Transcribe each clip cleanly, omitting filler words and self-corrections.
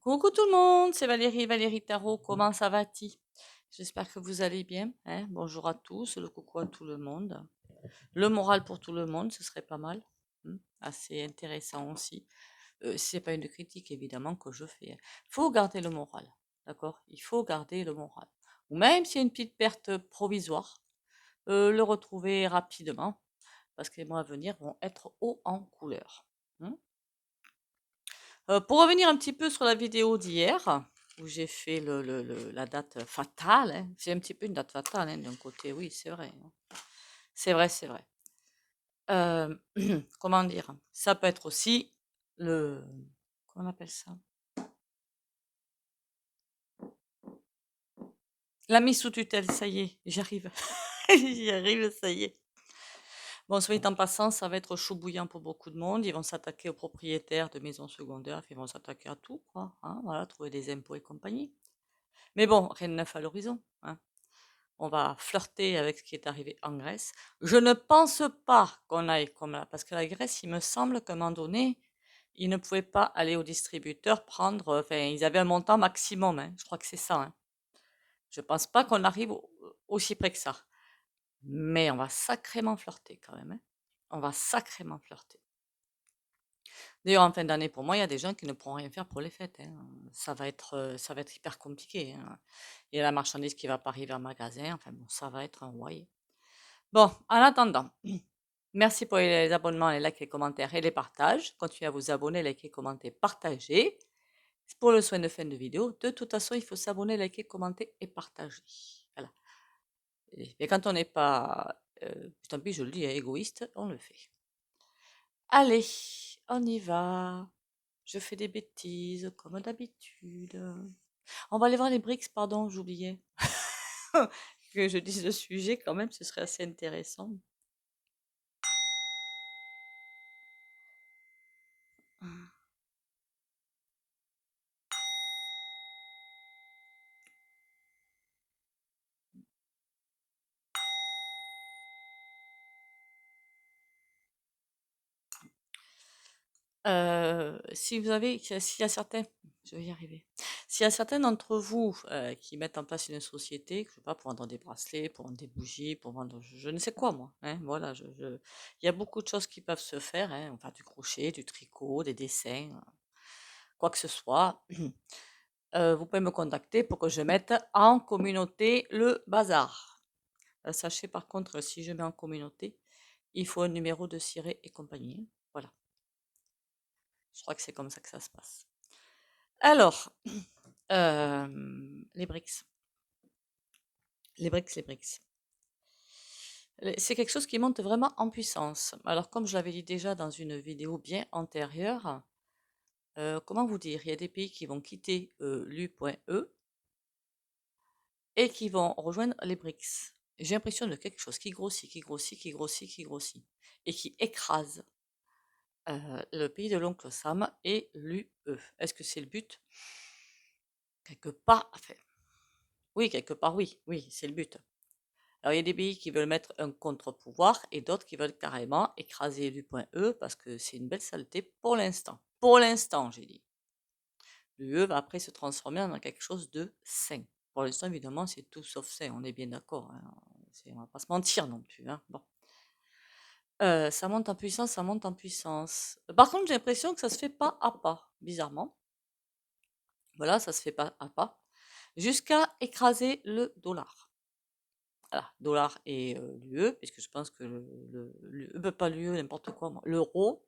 Coucou tout le monde, c'est Valérie, Valérie Tarot, comment ça va-t-il? J'espère que vous allez bien, hein. Bonjour à tous, le coucou à tout le monde. Le moral pour tout le monde, ce serait pas mal. Assez intéressant aussi. C'est pas une critique évidemment que je fais, hein. Faut garder le moral, d'accord? Il faut garder le moral. Ou même s'il y a une petite perte provisoire, le retrouver rapidement, parce que les mois à venir vont être hauts en couleur. Hein. Pour revenir un petit peu sur la vidéo d'hier, où j'ai fait la date fatale, hein. C'est un petit peu une date fatale, hein, d'un côté, oui, c'est vrai, hein. C'est vrai, c'est vrai. Euh, comment dire? Ça peut être aussi le... Comment on appelle ça? La mise sous tutelle, ça y est, j'arrive. J'y arrive, ça y est. Bon, soit dit en passant, ça va être chaud bouillant pour beaucoup de monde. Ils vont s'attaquer aux propriétaires de maisons secondaires, puis ils vont s'attaquer à tout, quoi. Hein, voilà, trouver des impôts et compagnie. Mais bon, rien de neuf à l'horizon, hein. On va flirter avec ce qui est arrivé en Grèce. Je ne pense pas qu'on aille comme là, parce que la Grèce, il me semble qu'à un moment donné, ils ne pouvaient pas aller au distributeur prendre, enfin, ils avaient un montant maximum, hein. Je crois que c'est ça, hein. Je pense pas qu'on arrive aussi près que ça. Mais on va sacrément flirter quand même, hein. On va sacrément flirter. D'ailleurs, en fin d'année, pour moi, il y a des gens qui ne pourront rien faire pour les fêtes, hein. Ça va être hyper compliqué, hein. Il y a la marchandise qui va pas arriver en magasin. Enfin bon, ça va être un why. Bon, en attendant, merci pour les abonnements, les likes, les commentaires et les partages. Continuez à vous abonner, liker, commenter, partager. C'est pour le soin de fin de vidéo. De toute façon, il faut s'abonner, liker, commenter et partager. Voilà. Et quand on n'est pas, tant pis, je le dis, hein, égoïste, on le fait. Allez, on y va. Je fais des bêtises, comme d'habitude. On va aller voir les briques, pardon, j'oubliais. Que je dise le sujet quand même, ce serait assez intéressant. Si vous avez, s'il y a certains, je vais y arriver. S'il y a certains d'entre vous qui mettent en place une société, je sais pas, pour vendre des bracelets, pour vendre des bougies, pour vendre je ne sais quoi moi, hein, voilà, il y a beaucoup de choses qui peuvent se faire, hein, enfin du crochet, du tricot, des dessins, quoi que ce soit. Vous pouvez me contacter pour que je mette en communauté le bazar. Sachez par contre, si je mets en communauté, il faut un numéro de ciré et compagnie, hein. Voilà. Je crois que c'est comme ça que ça se passe. Alors, les briques. Les briques, les briques. C'est quelque chose qui monte vraiment en puissance. Alors, comme je l'avais dit déjà dans une vidéo bien antérieure, comment vous dire, il y a des pays qui vont quitter l'U.E et qui vont rejoindre les BRICS. J'ai l'impression de quelque chose qui grossit, qui grossit, qui grossit, qui grossit, et qui écrase le pays de l'oncle Sam et l'UE. Est-ce que c'est le but? Quelque part, enfin, oui, quelque part, oui, oui, c'est le but. Alors, il y a des pays qui veulent mettre un contre-pouvoir et d'autres qui veulent carrément écraser l'U.E parce que c'est une belle saleté pour l'instant. Pour l'instant, j'ai dit. L'UE va après se transformer en quelque chose de sain. Pour l'instant, évidemment, c'est tout sauf sain, on est bien d'accord, hein. On va pas se mentir non plus, hein. Bon. Ça monte en puissance, ça monte en puissance. Par contre, j'ai l'impression que ça se fait pas à pas, bizarrement. Voilà, ça se fait pas à pas. Jusqu'à écraser le dollar. Voilà, dollar et l'UE, puisque je pense que pas l'UE, n'importe quoi, l'euro,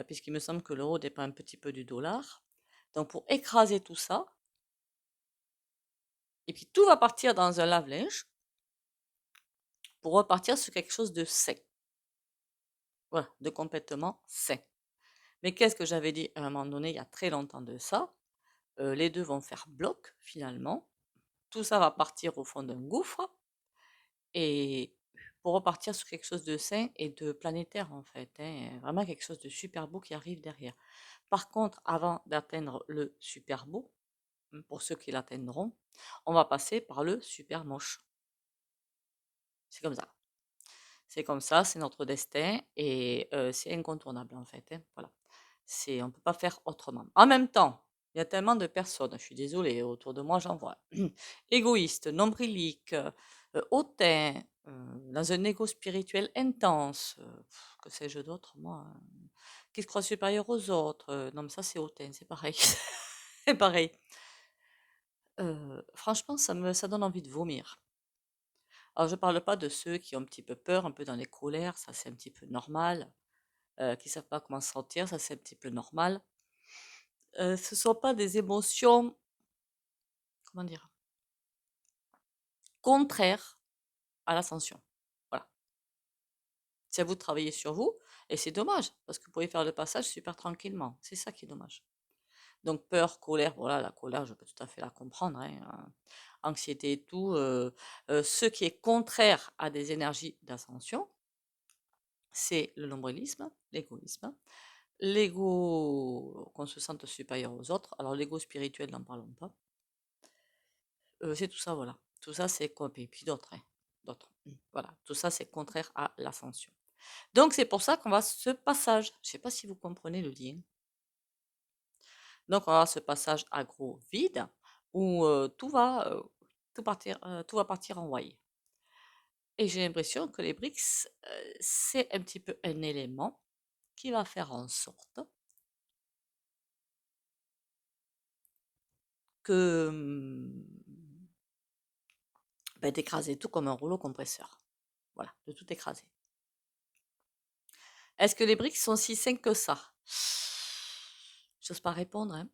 puisqu'il me semble que l'euro dépend un petit peu du dollar. Donc pour écraser tout ça, et puis tout va partir dans un lave-linge pour repartir sur quelque chose de sain. Voilà, de complètement sain. Mais qu'est-ce que j'avais dit à un moment donné, il y a très longtemps de ça? Les deux vont faire bloc finalement. Tout ça va partir au fond d'un gouffre. Et pour repartir sur quelque chose de sain et de planétaire en fait, hein, vraiment quelque chose de super beau qui arrive derrière. Par contre, avant d'atteindre le super beau, pour ceux qui l'atteindront, on va passer par le super moche. C'est comme ça. C'est comme ça, c'est notre destin et c'est incontournable en fait, hein, voilà. On ne peut pas faire autrement. En même temps, Il y a tellement de personnes, je suis désolée, autour de moi, j'en vois. Égoïste, nombrilique, hautain, dans un ego spirituel intense, que sais-je d'autre, moi, qui se croit supérieur aux autres. Non, mais ça, c'est hautain, c'est pareil. C'est pareil. Franchement, ça donne envie de vomir. Alors, je parle pas de ceux qui ont un petit peu peur, un peu dans les colères, ça c'est un petit peu normal. Qui savent pas comment se sentir, ça c'est un petit peu normal. Ce sont pas des émotions, comment dire, contraires à l'ascension. Voilà. C'est à vous de travailler sur vous, et c'est dommage, parce que vous pouvez faire le passage super tranquillement. C'est ça qui est dommage. Donc peur, colère, voilà, la colère, je peux tout à fait la comprendre, hein, anxiété et tout. Ce qui est contraire à des énergies d'ascension, c'est le nombrilisme, l'égoïsme, l'ego, qu'on se sente supérieur aux autres. Alors l'ego spirituel, n'en parlons pas. C'est tout ça, voilà. Tout ça, c'est quoi? Puis d'autres, hein, d'autres. Voilà, tout ça, c'est contraire à l'ascension. Donc c'est pour ça qu'on va ce passage. Je ne sais pas si vous comprenez le lien. Donc on va avoir ce passage agro-vide où tout va partir en whey. Et j'ai l'impression que les BRICS, c'est un petit peu un élément qui va faire en sorte que d'écraser tout comme un rouleau compresseur. Voilà, de tout écraser. Est-ce que les BRICS sont si sains que ça? J'ose pas répondre, hein.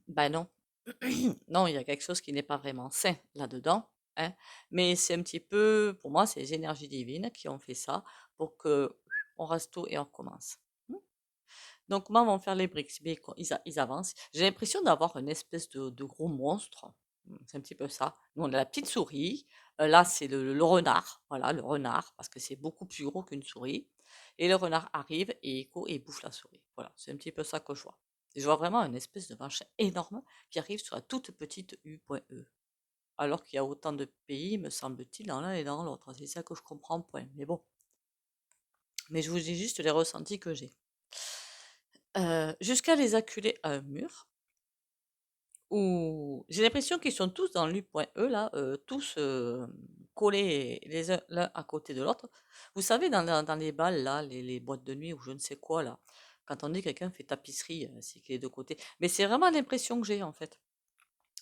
Ben non. Non, il y a quelque chose qui n'est pas vraiment sain là-dedans, hein. Mais c'est un petit peu, pour moi, c'est les énergies divines qui ont fait ça pour que on reste tout et on recommence. Donc, comment vont faire les BRICS? Mais ils avancent. J'ai l'impression d'avoir une espèce de gros monstre. C'est un petit peu ça. Nous, on a la petite souris. Là, c'est le renard. Voilà, le renard, parce que c'est beaucoup plus gros qu'une souris. Et le renard arrive et il court et il bouffe la souris. Voilà, c'est un petit peu ça que je vois. Et je vois vraiment une espèce de vache énorme qui arrive sur la toute petite U.E. Alors qu'il y a autant de pays, me semble-t-il, dans l'un et dans l'autre. C'est ça que je comprends, point. Mais bon. Mais je vous dis juste les ressentis que j'ai. Jusqu'à les acculer à un mur où j'ai l'impression qu'ils sont tous dans l'U.E là, tous collés l'un à côté de l'autre. Vous savez, dans les balles là, les boîtes de nuit ou je ne sais quoi là, quand on dit que quelqu'un fait tapisserie, c'est qu'il est de côté. Mais c'est vraiment l'impression que j'ai en fait.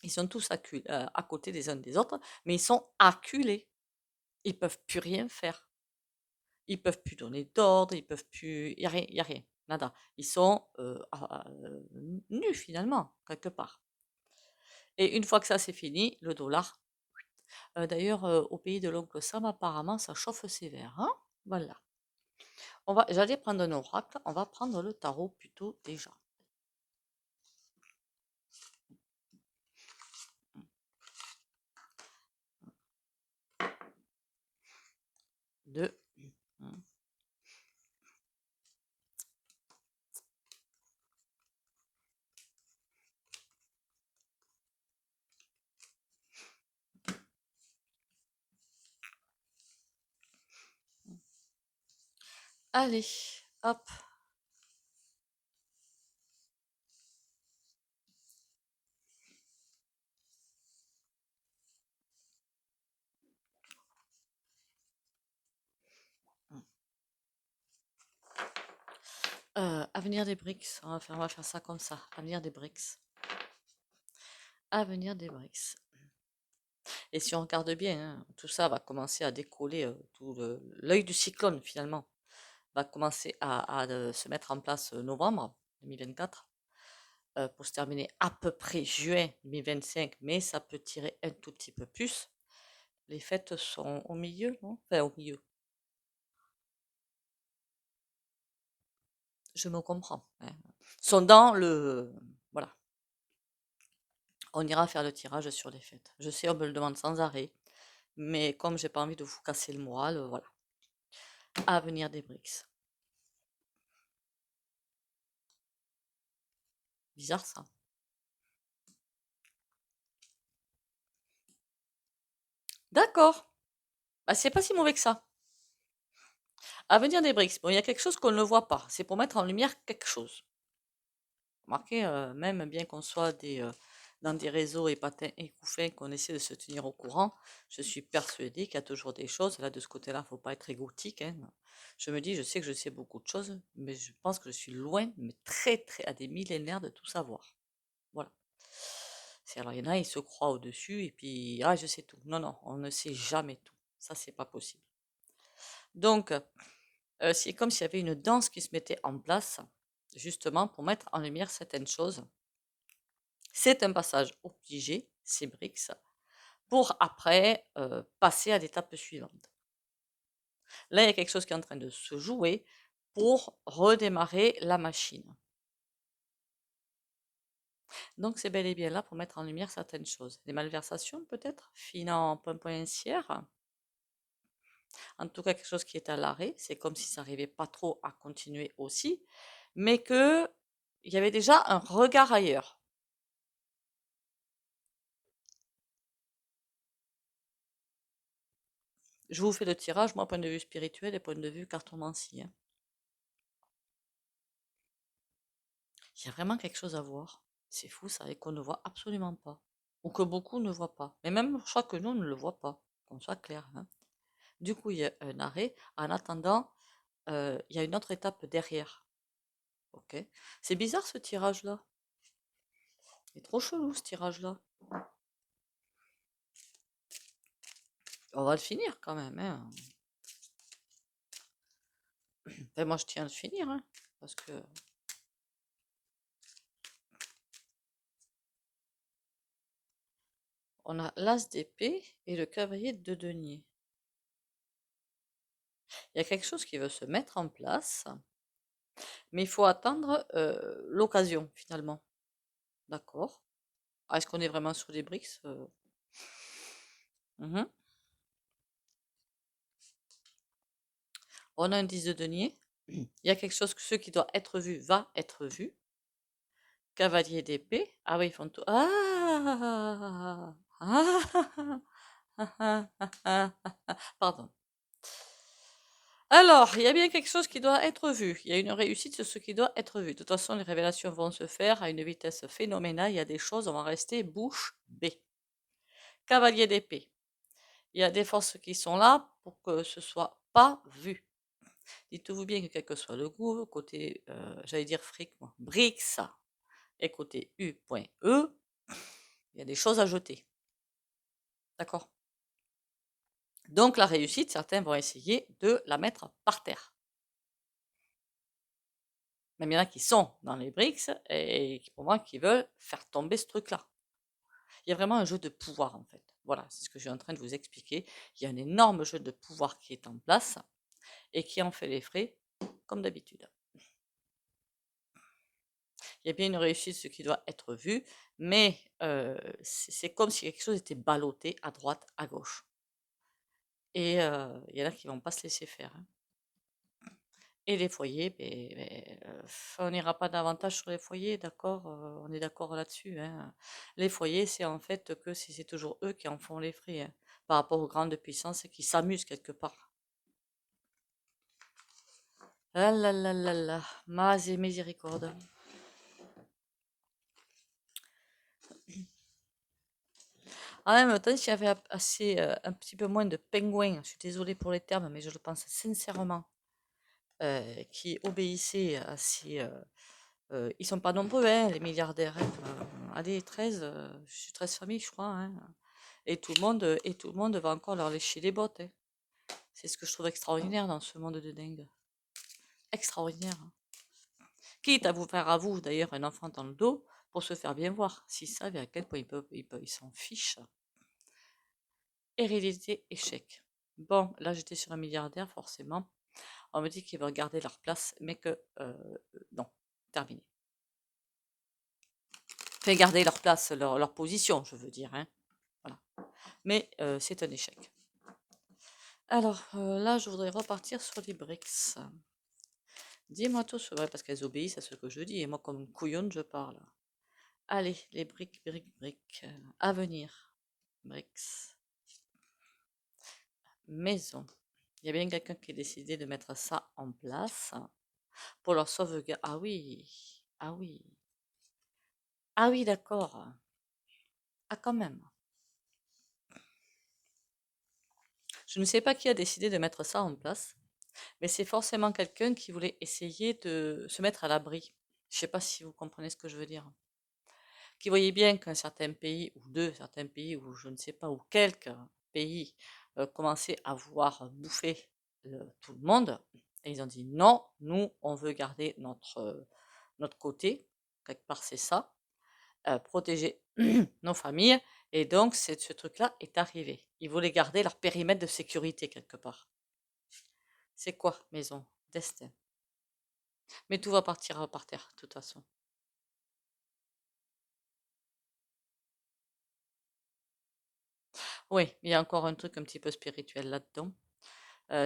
Ils sont tous à côté des uns des autres, mais ils sont acculés. Ils peuvent plus rien faire. Ils peuvent plus donner d'ordre, ils peuvent plus. Il y a rien, nada. Ils sont nus finalement, quelque part. Et une fois que ça c'est fini, le dollar. D'ailleurs, au pays de l'oncle Sam, apparemment, ça chauffe sévère, hein. Voilà. J'allais prendre un oracle, on va prendre le tarot plutôt déjà. Deux. Allez, hop. Avenir des BRICS, on va faire ça comme ça. Avenir des BRICS. Avenir des BRICS. Et si on regarde bien, hein, tout ça va commencer à décoller, tout l'œil du cyclone finalement va commencer à se mettre en place novembre 2024 pour se terminer à peu près juin 2025, mais ça peut tirer un tout petit peu plus. Les fêtes sont au milieu, non? Enfin, au milieu. Je me comprends, hein. Sont dans le... Voilà. On ira faire le tirage sur les fêtes. Je sais, on me le demande sans arrêt, mais comme j'ai pas envie de vous casser le moral, voilà. Avenir des BRICS. Bizarre ça. D'accord. Bah, c'est pas si mauvais que ça. Avenir des BRICS. Bon, il y a quelque chose qu'on ne voit pas. C'est pour mettre en lumière quelque chose. Remarquez, même bien qu'on soit dans des réseaux épatins et couffins, qu'on essaie de se tenir au courant, je suis persuadée qu'il y a toujours des choses. Là, de ce côté-là, il ne faut pas être égotique, hein. Je me dis, je sais que je sais beaucoup de choses, mais je pense que je suis loin, mais très, très, à des millénaires de tout savoir. Voilà. Alors, il y en a, ils se croient au-dessus, et puis, ah, je sais tout. Non, non, on ne sait jamais tout. Ça, c'est pas possible. Donc, c'est comme s'il y avait une danse qui se mettait en place, justement, pour mettre en lumière certaines choses. C'est un passage obligé, ces BRICS, pour après passer à l'étape suivante. Là, il y a quelque chose qui est en train de se jouer pour redémarrer la machine. Donc, c'est bel et bien là pour mettre en lumière certaines choses. Des malversations, peut-être, financières. En tout cas, quelque chose qui est à l'arrêt. C'est comme si ça n'arrivait pas trop à continuer aussi, mais qu'il y avait déjà un regard ailleurs. Je vous fais le tirage, moi, point de vue spirituel et point de vue cartomancie, hein. Il y a vraiment quelque chose à voir. C'est fou ça, et qu'on ne voit absolument pas. Ou que beaucoup ne voient pas. Mais même, je crois que nous, on ne le voit pas. Qu'on soit clair, hein. Du coup, il y a un arrêt. En attendant, il y a une autre étape derrière. Ok. C'est bizarre ce tirage-là. Il est trop chelou ce tirage-là. On va le finir quand même, hein. Enfin, moi, je tiens à le finir, hein, parce que on a l'as d'épée et le cavalier de denier. Il y a quelque chose qui veut se mettre en place, mais il faut attendre l'occasion finalement. D'accord. Ah, est-ce qu'on est vraiment sur des BRICS? Mhm. On a un 10 de denier. Il y a quelque chose que ce qui doit être vu va être vu. Cavalier d'épée. Ah oui, ils font tout. Ah, pardon. Alors, il y a bien quelque chose qui doit être vu. Il y a une réussite sur ce qui doit être vu. De toute façon, les révélations vont se faire à une vitesse phénoménale. Il y a des choses, on va rester bouche bée. Cavalier d'épée. Il y a des forces qui sont là pour que ce soit pas vu. Dites-vous bien que quel que soit le goût, côté, j'allais dire fric, moi, BRICS, et côté U.E, il y a des choses à jeter. D'accord? Donc la réussite, certains vont essayer de la mettre par terre. Même il y en a qui sont dans les BRICS et pour moi qui veulent faire tomber ce truc-là. Il y a vraiment un jeu de pouvoir en fait. Voilà, c'est ce que je suis en train de vous expliquer. Il y a un énorme jeu de pouvoir qui est en place et qui en fait les frais, comme d'habitude. Il y a bien une réussite, ce qui doit être vu, mais c'est comme si quelque chose était ballotté à droite, à gauche. Et il y en a qui vont pas se laisser faire, hein. Et les foyers, on n'ira pas davantage sur les foyers, d'accord, on est d'accord là-dessus, hein. Les foyers, c'est en fait que c'est toujours eux qui en font les frais, hein, par rapport aux grandes puissances qui s'amusent quelque part. Ah là là là là, mas et miséricorde. En même temps, s'il y avait assez, un petit peu moins de pingouins, je suis désolée pour les termes, mais je le pense sincèrement, qui obéissaient à ces... ils sont pas nombreux, hein, les milliardaires, hein. Allez, 13, je suis 13 familles, je crois, hein. Et tout le monde va encore leur lécher les bottes, hein. C'est ce que je trouve extraordinaire dans ce monde de dingue. Extraordinaire, hein. Quitte à vous faire à vous, d'ailleurs, un enfant dans le dos, pour se faire bien voir. S'ils savaient à quel point ils s'en fichent. Hérédité, échec. Bon, là j'étais sur un milliardaire, forcément. On me dit qu'ils veulent garder leur place, mais que non, terminé. Enfin, garder leur place, leur position, je veux dire, hein. Voilà. Mais c'est un échec. Alors là, je voudrais repartir sur les BRICS. Dis-moi tout sur... Ouais, parce qu'elles obéissent à ce que je dis, et moi, comme une couillonne, je parle. Allez, les briques. Avenir. BRICS. Maison. Il y a bien quelqu'un qui a décidé de mettre ça en place pour leur sauvegarde. Ah oui, ah oui. Ah oui, d'accord. Ah, quand même. Je ne sais pas qui a décidé de mettre ça en place, mais c'est forcément quelqu'un qui voulait essayer de se mettre à l'abri. Je ne sais pas si vous comprenez ce que je veux dire. Qui voyait bien qu'un certain pays, ou deux certains pays, ou je ne sais pas, ou quelques pays commençaient à vouloir bouffer tout le monde, et ils ont dit non, nous, on veut garder notre côté, quelque part c'est ça, protéger nos familles, et donc ce truc-là est arrivé. Ils voulaient garder leur périmètre de sécurité quelque part. C'est quoi, maison? Destin. Mais tout va partir par terre, de toute façon. Oui, il y a encore un truc un petit peu spirituel là-dedans.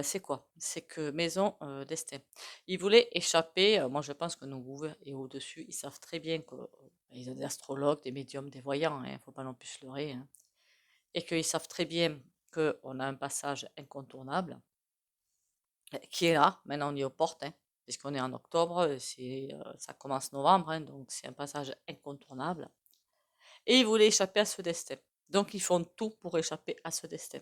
C'est quoi? C'est que maison, destin. Ils voulaient échapper, moi je pense que nos gouvernants et au-dessus, ils savent très bien qu'ils ont des astrologues, des médiums, des voyants, il ne faut pas non plus se leurrer, hein, et qu'ils savent très bien qu'on a un passage incontournable qui est là, maintenant on y est aux portes, hein, puisqu'on est en octobre, ça commence novembre, hein, donc c'est un passage incontournable. Et ils voulaient échapper à ce destin. Donc ils font tout pour échapper à ce destin.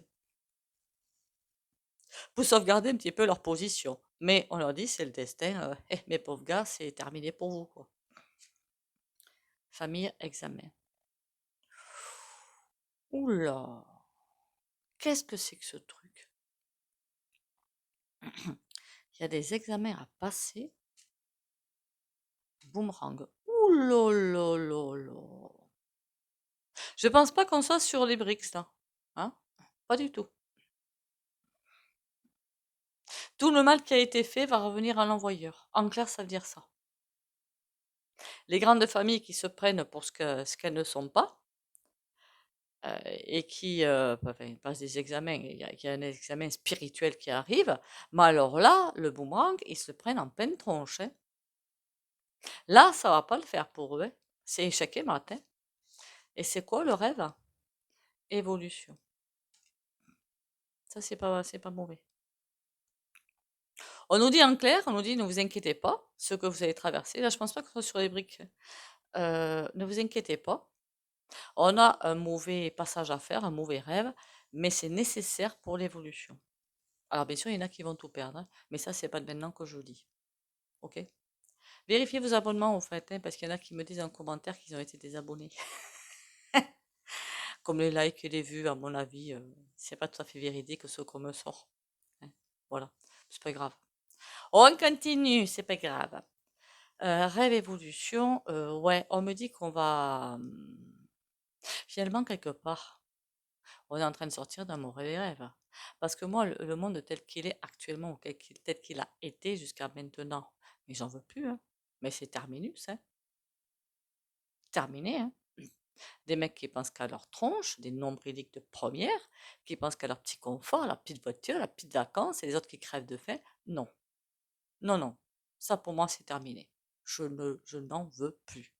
Pour sauvegarder un petit peu leur position. Mais on leur dit, c'est le destin. Mes pauvres gars, c'est terminé pour vous, quoi. Famille, examen. Oula, qu'est-ce que c'est que ce truc? Il y a des examens à passer. Boomerang. Oulalala. Je pense pas qu'on soit sur les BRICS, là. Hein? Pas du tout. Tout le mal qui a été fait va revenir à l'envoyeur. En clair, ça veut dire ça. Les grandes familles qui se prennent pour ce qu'elles ne sont pas, et qui enfin, passent des examens, il y a un examen spirituel qui arrive, mais alors là, le boomerang, ils se prennent en pleine tronche, hein. Là, ça va pas le faire pour eux, hein. C'est échec et mat, hein. Et c'est quoi le rêve? Évolution. Ça, c'est pas mauvais. On nous dit en clair, on nous dit ne vous inquiétez pas, ce que vous allez traverser. Là, je pense pas que ce soit sur les briques. Ne vous inquiétez pas. On a un mauvais passage à faire, un mauvais rêve, mais c'est nécessaire pour l'évolution. Alors, bien sûr, il y en a qui vont tout perdre, hein, mais ça, c'est pas de maintenant que je dis. Ok? Vérifiez vos abonnements, au fait, hein, parce qu'il y en a qui me disent en commentaire qu'ils ont été désabonnés. Comme les likes et les vues, à mon avis, c'est pas tout à fait véridique ce qu'on me sort, hein. Voilà, c'est pas grave. On continue, c'est pas grave. Rêve évolution, ouais, on me dit qu'on va finalement quelque part, on est en train de sortir d'un mauvais rêve. Parce que moi, le monde tel qu'il est actuellement, ou tel qu'il a été jusqu'à maintenant, mais j'en veux plus, hein. Mais c'est terminus, hein. Terminé, hein. Des mecs qui pensent qu'à leur tronche, des nombriliques de première, qui pensent qu'à leur petit confort, leur petite voiture, leur petite vacances, et les autres qui crèvent de faim. Non, non, non. Ça, pour moi, c'est terminé. Je n'en veux plus.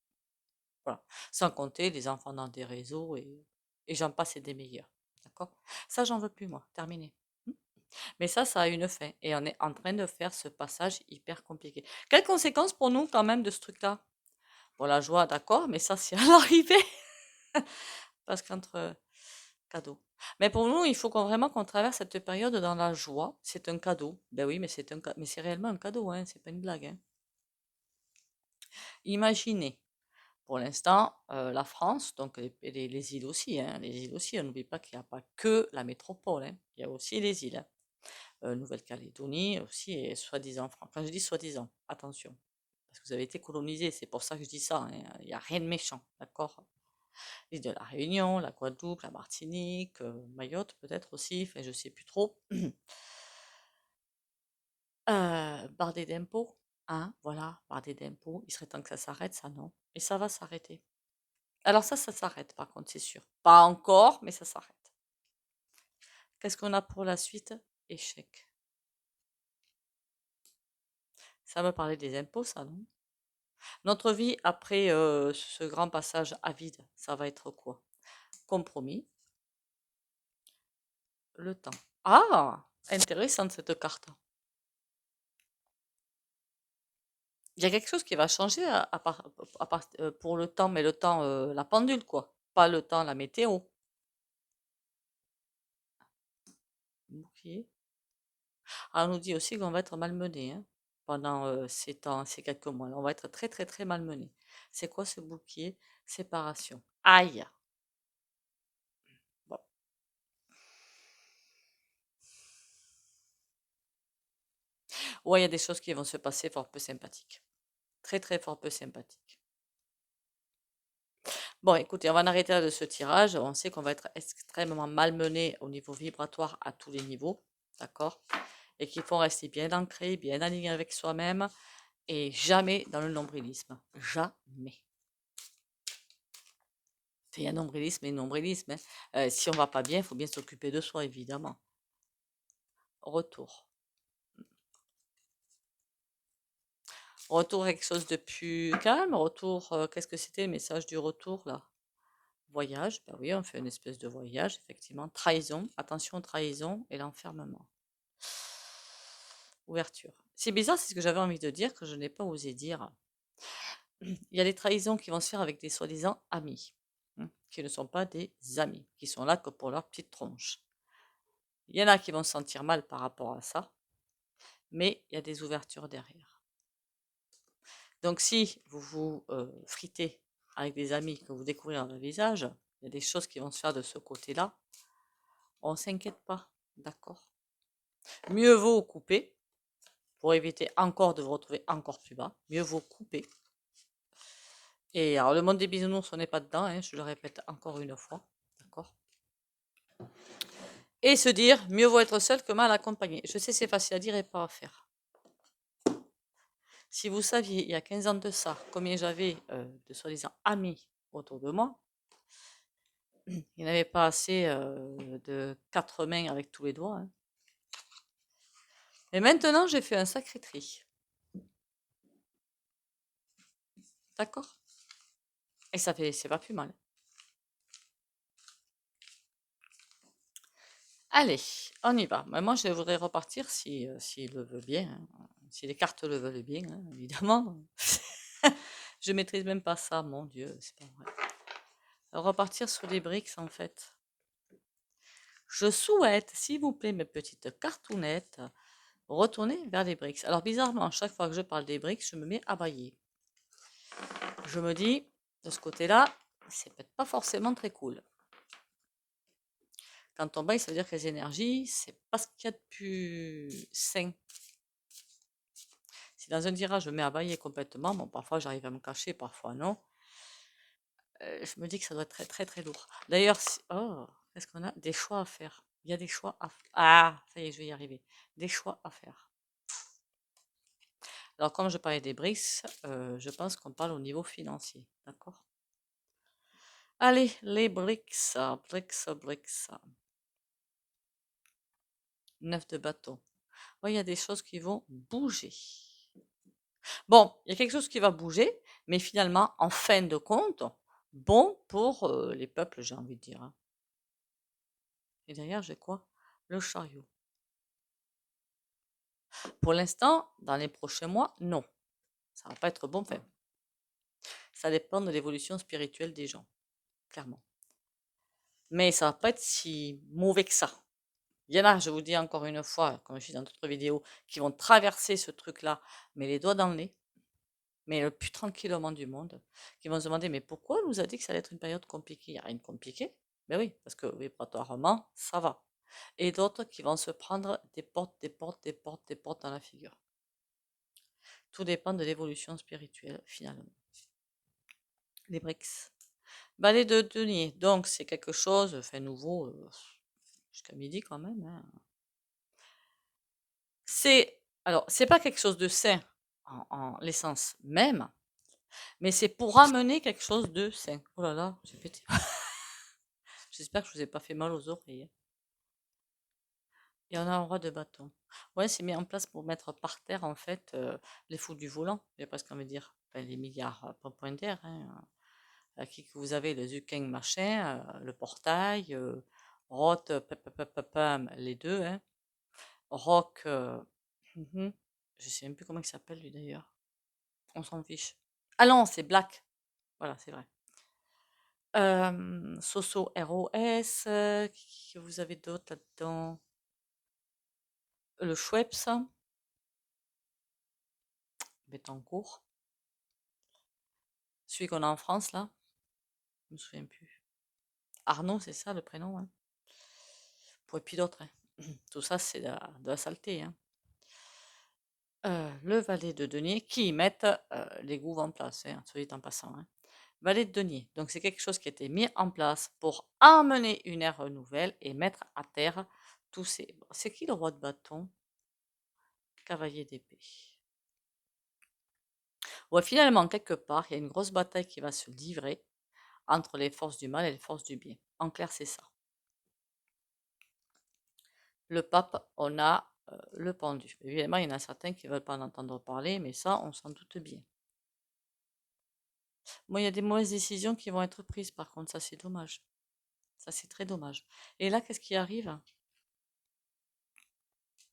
Voilà. Sans compter les enfants dans des réseaux et j'en passe et des meilleurs. D'accord? Ça, j'en veux plus, moi. Terminé. Mais ça a une fin. Et on est en train de faire ce passage hyper compliqué. Quelles conséquences pour nous, quand même, de ce truc-là? Bon, la joie, d'accord, mais ça, c'est à l'arrivée. Parce qu'entre cadeaux. Mais pour nous, il faut vraiment qu'on traverse cette période dans la joie. C'est un cadeau. Ben oui, mais mais c'est réellement un cadeau, hein. C'est pas une blague, hein. Imaginez, pour l'instant, la France, donc les îles aussi, hein. Les îles aussi, on n'oublie pas qu'il n'y a pas que la métropole, hein. Il y a aussi les îles, hein. Nouvelle-Calédonie aussi, et soi-disant France. Quand je dis soi-disant, attention, parce que vous avez été colonisé, c'est pour ça que je dis ça, hein. Il n'y a rien de méchant, d'accord? L'île de la Réunion, la Guadeloupe, la Martinique, Mayotte peut-être aussi, enfin je sais plus trop. Bardé d'impôts, hein, voilà, bardé d'impôts. Il serait temps que ça s'arrête, ça non. Et ça va s'arrêter. Alors ça s'arrête par contre, c'est sûr. Pas encore, mais ça s'arrête. Qu'est-ce qu'on a pour la suite? Échec. Ça va parler des impôts, ça, non? Notre vie après ce grand passage à vide, ça va être quoi? Compromis, le temps. Ah! Intéressante cette carte. Il y a quelque chose qui va changer pour le temps, mais le temps, la pendule, quoi. Pas le temps, la météo. Bouclier. Ah, on nous dit aussi qu'on va être malmené hein, pendant ces temps, ces quelques mois. On va être très, très, très malmené. C'est quoi ce bouclier? Séparation. Aïe! Bon. Ouais, il y a des choses qui vont se passer fort peu sympathiques. Très, très fort peu sympathiques. Bon, écoutez, on va en arrêter là de ce tirage. On sait qu'on va être extrêmement malmené au niveau vibratoire à tous les niveaux. D'accord? Et qu'il faut rester bien ancré, bien aligné avec soi-même et jamais dans le nombrilisme. Jamais. Il y a nombrilisme et nombrilisme. Hein. Si on va pas bien, il faut bien s'occuper de soi, évidemment. Retour. Retour quelque chose de plus calme. Retour, qu'est-ce que c'était le message du retour là? Voyage, ben oui, on fait une espèce de voyage, effectivement. Trahison, attention, trahison et l'enfermement. Ouverture. C'est bizarre, c'est ce que j'avais envie de dire, que je n'ai pas osé dire. Il y a des trahisons qui vont se faire avec des soi-disant amis, qui ne sont pas des amis, qui sont là que pour leur petite tronche. Il y en a qui vont se sentir mal par rapport à ça, mais il y a des ouvertures derrière. Donc si vous vous fritez avec des amis, que vous découvrez dans le visage, il y a des choses qui vont se faire de ce côté-là, on ne s'inquiète pas, d'accord? Mieux vaut couper, pour éviter encore de vous retrouver encore plus bas, mieux vaut couper. Et alors le monde des bisounours, on n'est pas dedans, hein, je le répète encore une fois, d'accord? Et se dire, mieux vaut être seul que mal accompagné. Je sais, c'est facile à dire et pas à faire. Si vous saviez, il y a 15 ans de ça, combien j'avais de soi-disant amis autour de moi, il n'y avait pas assez de 4 mains avec tous les doigts. Hein. Et maintenant, j'ai fait un sacré tri. D'accord? Et ça fait, c'est pas plus mal. Allez, on y va. Mais moi, je voudrais repartir s'il le veut bien. Hein. Si les cartes le veulent bien, hein, évidemment. Je maîtrise même pas ça, mon Dieu, c'est pas vrai. Repartir sur les briques, en fait. Je souhaite, s'il vous plaît, mes petites cartounettes, retourner vers les briques. Alors, bizarrement, chaque fois que je parle des briques, je me mets à bailler. Je me dis, de ce côté-là, c'est peut-être pas forcément très cool. Quand on baille, ça veut dire que les énergies, c'est pas ce qu'il y a de plus sain. Si dans un tirage, je me mets à bailler complètement, bon, parfois j'arrive à me cacher, parfois non, je me dis que ça doit être très très très lourd. D'ailleurs, oh, qu'est-ce qu'on a? Des choix à faire. Il y a des choix à faire. Ah, ça y est, je vais y arriver. Des choix à faire. Alors, comme je parlais des BRICS, je pense qu'on parle au niveau financier. D'accord? Allez, les BRICS, BRICS, BRICS. 9 de bâton. Oui, il y a des choses qui vont bouger. Bon, il y a quelque chose qui va bouger, mais finalement, en fin de compte, bon pour les peuples, j'ai envie de dire. Hein. Et derrière, j'ai quoi? Le chariot. Pour l'instant, dans les prochains mois, non. Ça va pas être bon. Enfin, ça dépend de l'évolution spirituelle des gens, clairement. Mais ça va pas être si mauvais que ça. Il y en a, je vous dis encore une fois, comme je dis dans d'autres vidéos, qui vont traverser ce truc-là, mais les doigts dans le nez, mais le plus tranquillement du monde, qui vont se demander, mais pourquoi on nous a dit que ça allait être une période compliquée? Il n'y a rien de compliqué. Ben oui, parce que vibratoirement, ça va. Et d'autres qui vont se prendre des portes, des portes, des portes, des portes dans la figure. Tout dépend de l'évolution spirituelle, finalement. Les BRICS. Balai de denier. Donc, c'est quelque chose, fait nouveau, jusqu'à midi quand même. Hein. Alors, c'est pas quelque chose de sain en l'essence même, mais c'est pour amener quelque chose de sain. Oh là là, j'ai pété. J'espère que je vous ai pas fait mal aux oreilles. Hein. Et on a un roi de bâton. Ouais, c'est mis en place pour mettre par terre, en fait, les fous du volant, j'ai presque envie de dire. Enfin, les milliards, pas point d'air. Hein. Qui que vous avez, le Zukeng machin, le portail, Roth, les deux, hein. Rock, je sais même plus comment il s'appelle lui d'ailleurs. On s'en fiche. Ah non, c'est Black. Voilà, c'est vrai. Soso ROS. Que vous avez d'autres là-dedans? Le Schweppes. Bettencourt. Celui qu'on a en France, là. Je me souviens plus. Arnaud, c'est ça le prénom, hein. Et puis d'autres, hein. Tout ça, c'est de la saleté, hein. Le valet de denier qui mettent les gouves en place, hein, soit dit en passant, hein. Valet de denier. Donc, c'est quelque chose qui a été mis en place pour amener une ère nouvelle et mettre à terre tous ces. C'est qui le roi de bâton? Cavalier d'épée. Ouais, finalement, quelque part, il y a une grosse bataille qui va se livrer entre les forces du mal et les forces du bien. En clair, c'est ça. Le pape, on a le pendu. Évidemment, il y en a certains qui ne veulent pas en entendre parler, mais ça, on s'en doute bien. Moi, il y a des mauvaises décisions qui vont être prises, par contre, ça, c'est dommage. Ça, c'est très dommage. Et là, qu'est-ce qui arrive?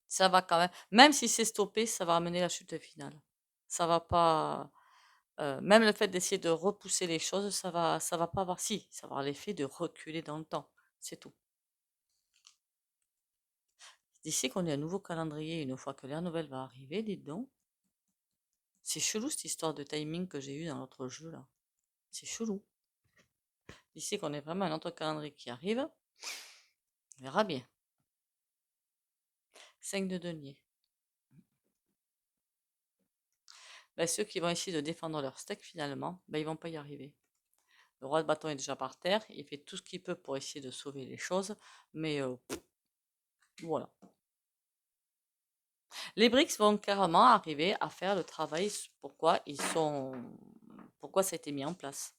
Ça va quand même. Même si c'est stoppé, ça va amener la chute finale. Ça va pas. Même le fait d'essayer de repousser les choses, ça va pas avoir. Si, ça va avoir l'effet de reculer dans le temps. C'est tout. D'ici qu'on ait un nouveau calendrier, une fois que l'ère nouvelle va arriver, dites donc. C'est chelou cette histoire de timing que j'ai eu dans l'autre jeu là. C'est chelou. D'ici qu'on ait vraiment un autre calendrier qui arrive, on verra bien. 5 de denier. Ben, ceux qui vont essayer de défendre leur steak finalement, ben, ils vont pas y arriver. Le roi de bâton est déjà par terre, il fait tout ce qu'il peut pour essayer de sauver les choses, mais voilà. Les BRICS vont carrément arriver à faire le travail pourquoi pourquoi ça a été mis en place.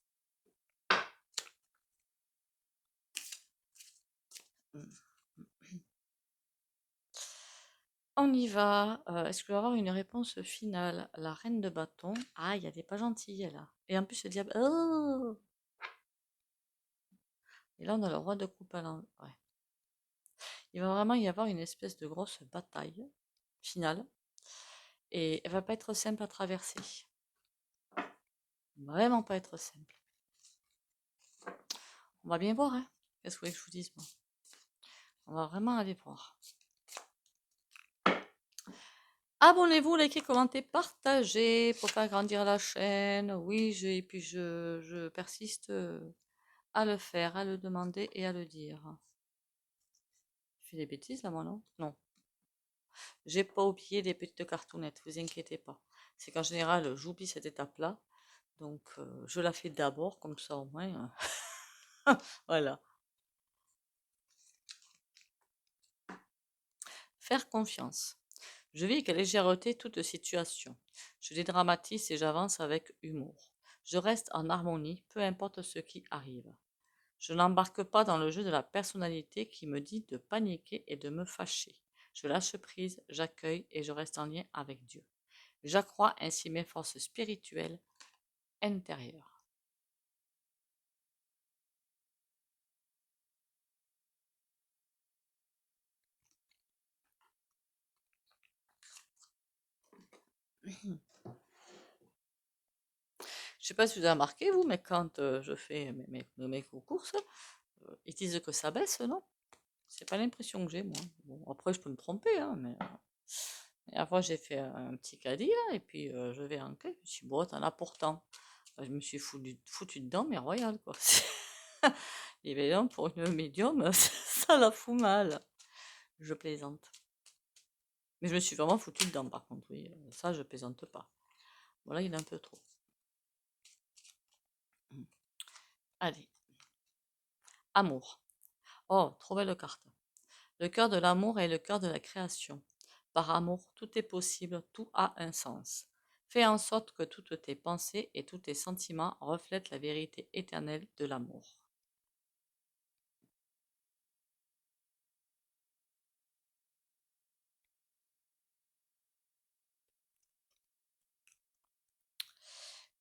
On y va. Est-ce que je vais avoir une réponse finale? La reine de bâton. Ah, il y a des pas gentilles là. Et en plus, le diable. Oh. Et là, on a le roi de coupe à l'envers. Ouais. Il va vraiment y avoir une espèce de grosse bataille finale. Et elle va pas être simple à traverser. Vraiment pas être simple. On va bien voir, hein. Qu'est-ce que vous voulez que je vous dise, moi? On va vraiment aller voir. Abonnez-vous, likez, commentez, partagez pour faire grandir la chaîne. Oui, et puis je persiste à le faire, à le demander et à le dire. Je fais des bêtises là, moi, non? Non. J'ai pas oublié les petites cartounettes, vous inquiétez pas. C'est qu'en général, j'oublie cette étape-là. Donc, je la fais d'abord, comme ça au moins. Voilà. Faire confiance. Je vis avec légèreté toute situation. Je dédramatise et j'avance avec humour. Je reste en harmonie, peu importe ce qui arrive. Je n'embarque pas dans le jeu de la personnalité qui me dit de paniquer et de me fâcher. Je lâche prise, j'accueille et je reste en lien avec Dieu. J'accrois ainsi mes forces spirituelles intérieures. Je sais pas si vous avez remarqué, vous, mais quand je fais mes courses, ils disent que ça baisse, non? C'est pas l'impression que j'ai, moi. Bon, après, je peux me tromper, hein, mais la dernière fois, j'ai fait un petit caddie, là, et puis je vais en caisse, je me suis dit, bon, t'en as pourtant. Je me suis foutu dedans, mais royal, quoi. Et bien, donc, pour une médium, ça la fout mal. Je plaisante. Mais je me suis vraiment foutu dedans, par contre, oui. Ça, je plaisante pas. Voilà, il est un peu trop. Allez. Amour. Oh, trop belle carte. Le cœur de l'amour est le cœur de la création. Par amour, tout est possible, tout a un sens. Fais en sorte que toutes tes pensées et tous tes sentiments reflètent la vérité éternelle de l'amour.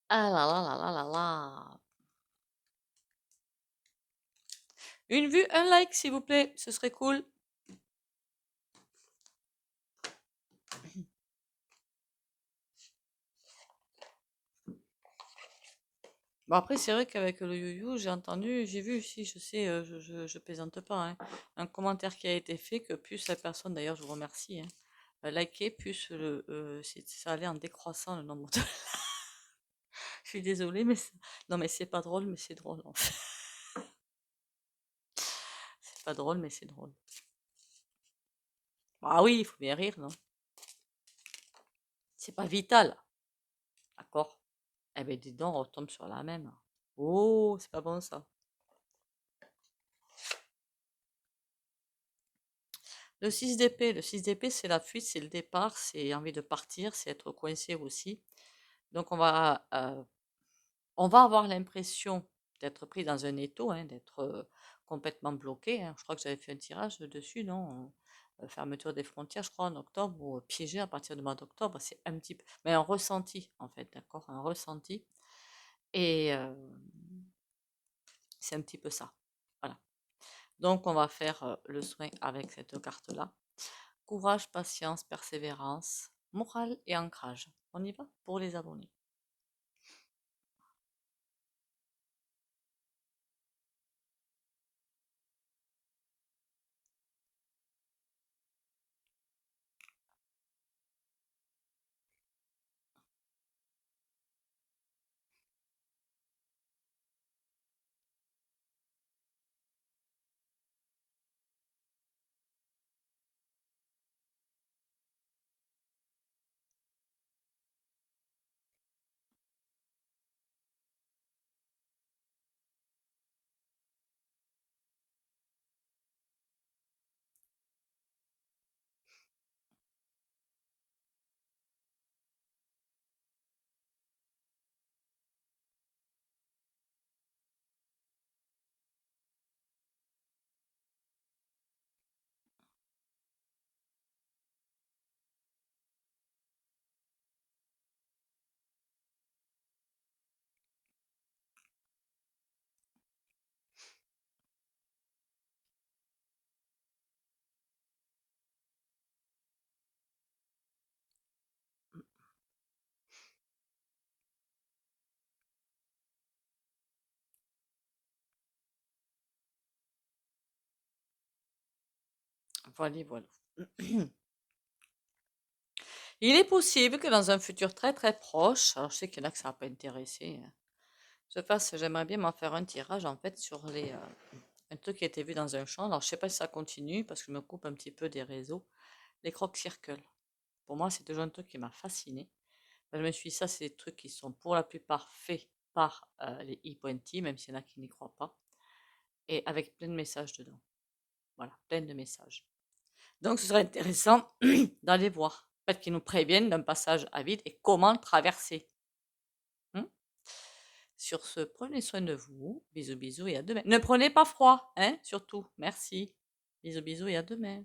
Ah là là là là là là. Une vue, un like, s'il vous plaît, ce serait cool. Bon, après, c'est vrai qu'avec le you-you, j'ai vu, si, je sais, je plaisante pas, hein, un commentaire qui a été fait que plus la personne, d'ailleurs, je vous remercie, hein, liker, plus ça allait en décroissant le nombre de... Je suis désolée, mais non, mais c'est pas drôle, mais c'est drôle, en fait. C'est pas drôle, mais c'est drôle. Ah oui, il faut bien rire, non? C'est pas vital, d'accord? Eh ben, dis donc, on retombe sur la même. Oh, c'est pas bon, ça. Le 6 d'épée, c'est la fuite, c'est le départ, c'est envie de partir, c'est être coincé aussi. Donc on va avoir l'impression d'être pris dans un étau, hein, d'être complètement bloqué, hein. Je crois que j'avais fait un tirage dessus, non? Fermeture des frontières, je crois, en octobre, ou piégé à partir du mois d'octobre. C'est un petit peu, mais un ressenti, en fait, d'accord? Un ressenti. Et c'est un petit peu ça. Voilà. Donc, on va faire le soin avec cette carte-là. Courage, patience, persévérance, morale et ancrage. On y va pour les abonnés. Voilà, voilà. Il est possible que dans un futur très très proche, alors je sais qu'il y en a que ça va pas intéresser, j'aimerais bien m'en faire un tirage en fait sur un truc qui a été vu dans un champ. Alors je sais pas si ça continue parce que je me coupe un petit peu des réseaux. Les crocs circles. Pour moi, c'est toujours un truc qui m'a fasciné. Je me suis dit, ça, c'est des trucs qui sont pour la plupart faits par les e-pointy, même s'il y en a qui n'y croient pas, et avec plein de messages dedans. Voilà, plein de messages. Donc, ce serait intéressant d'aller voir. Peut-être qu'ils nous préviennent d'un passage à vide et comment traverser. Hmm. Sur ce, prenez soin de vous. Bisous, bisous et à demain. Ne prenez pas froid, hein, surtout. Merci. Bisous, bisous et à demain.